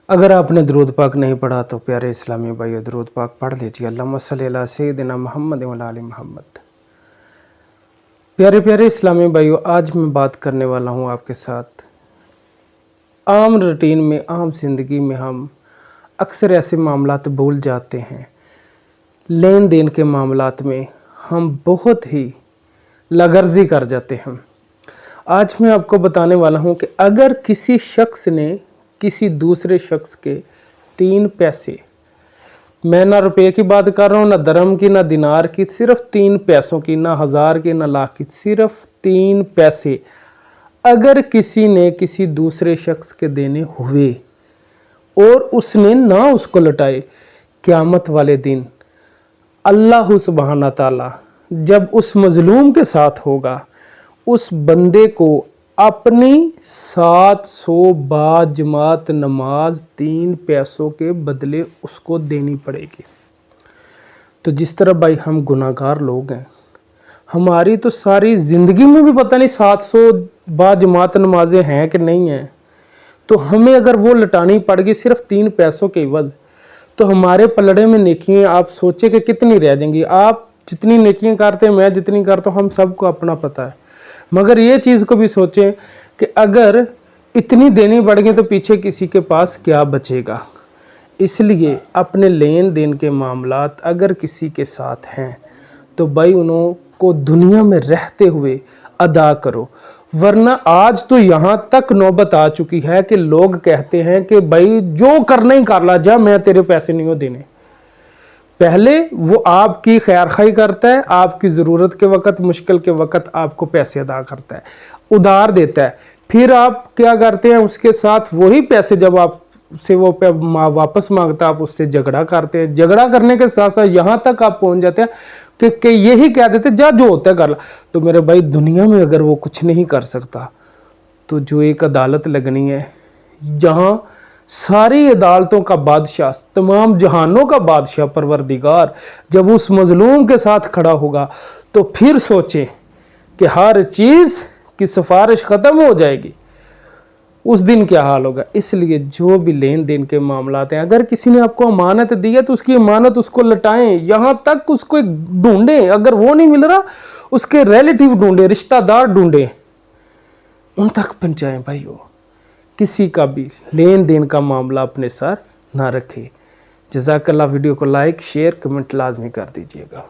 अगर आपने दरूद पाक नहीं पढ़ा तो प्यारे इस्लामी भाई दरूद पाक पढ़ लीजिए। अल्लाहुम्मा सल्ली अला सय्यिदिना मोहम्मद व अला आलि मोहम्मद। प्यारे प्यारे इस्लामी भाइयों, आज मैं बात करने वाला हूँ आपके साथ। आम रूटीन में, आम ज़िंदगी में हम अक्सर ऐसे मामलात भूल जाते हैं। लेन देन के मामलात में हम बहुत ही लगर्जी कर जाते हैं। आज मैं आपको बताने वाला हूँ कि अगर किसी शख्स ने किसी दूसरे शख्स के 3 पैसे, मैं ना रुपये की बात कर रहा हूँ, ना दरम की, ना दिनार की, सिर्फ 3 पैसों की, ना हज़ार की, ना लाख की, सिर्फ 3 पैसे अगर किसी ने किसी दूसरे शख्स के देने हुए और उसने ना उसको लौटाए, क़यामत वाले दिन अल्लाह सुब्हाना ताला जब उस मज़लूम के साथ होगा, उस बंदे को अपनी 700 बाजमात नमाज 3 पैसों के बदले उसको देनी पड़ेगी। तो जिस तरह भाई हम गुनाहगार लोग हैं, हमारी तो सारी ज़िंदगी में भी पता नहीं 700 बाजमात नमाजें हैं कि नहीं हैं, तो हमें अगर वो लटानी पड़ गई सिर्फ 3 पैसों के इवज़, तो हमारे पलड़े में नेकियां आप सोचे कि कितनी रह जाएंगी। आप जितनी नेकियां करते हैं, मैं जितनी करता हूँ, हम सबको अपना पता है। मगर ये चीज़ को भी सोचें कि अगर इतनी देनी पड़ गई तो पीछे किसी के पास क्या बचेगा। इसलिए अपने लेन देन के मामलात अगर किसी के साथ हैं तो भाई उनको दुनिया में रहते हुए अदा करो, वरना आज तो यहाँ तक नौबत आ चुकी है कि लोग कहते हैं कि भाई जो करना ही कर ला, जा, मैं तेरे पैसे नहीं हो देने। पहले वो आपकी खैरखाई करता है, आपकी ज़रूरत के वक़्त, मुश्किल के वक़्त आपको पैसे अदा करता है, उधार देता है। फिर आप क्या करते हैं, उसके साथ वही पैसे जब आप से वो वापस मांगता, आप उससे झगड़ा करते हैं। झगड़ा करने के साथ साथ यहाँ तक आप पहुँच जाते हैं कि यही कह देते जा, जो होता है कर ला। तो मेरे भाई, दुनिया में अगर वो कुछ नहीं कर सकता तो जो एक अदालत लगनी है, जहाँ सारी अदालतों का बादशाह, तमाम जहानों का बादशाह परवरदिगार जब उस मजलूम के साथ खड़ा होगा, तो फिर सोचें कि हर चीज़ की सिफारिश ख़त्म हो जाएगी, उस दिन क्या हाल होगा। इसलिए जो भी लेन देन के मामलात हैं, अगर किसी ने आपको अमानत दी है तो उसकी अमानत उसको लौटाएं, यहाँ तक उसको ढूंढें। अगर वो नहीं मिल रहा, उसके रिलेटिव ढूंढें, रिश्तेदार ढूंढें, उन तक पहुँचाएं। भाई वो किसी का भी लेन देन का मामला अपने साथ ना रखें। जज़ाकल्लाह। वीडियो को लाइक, शेयर, कमेंट लाजमी कर दीजिएगा।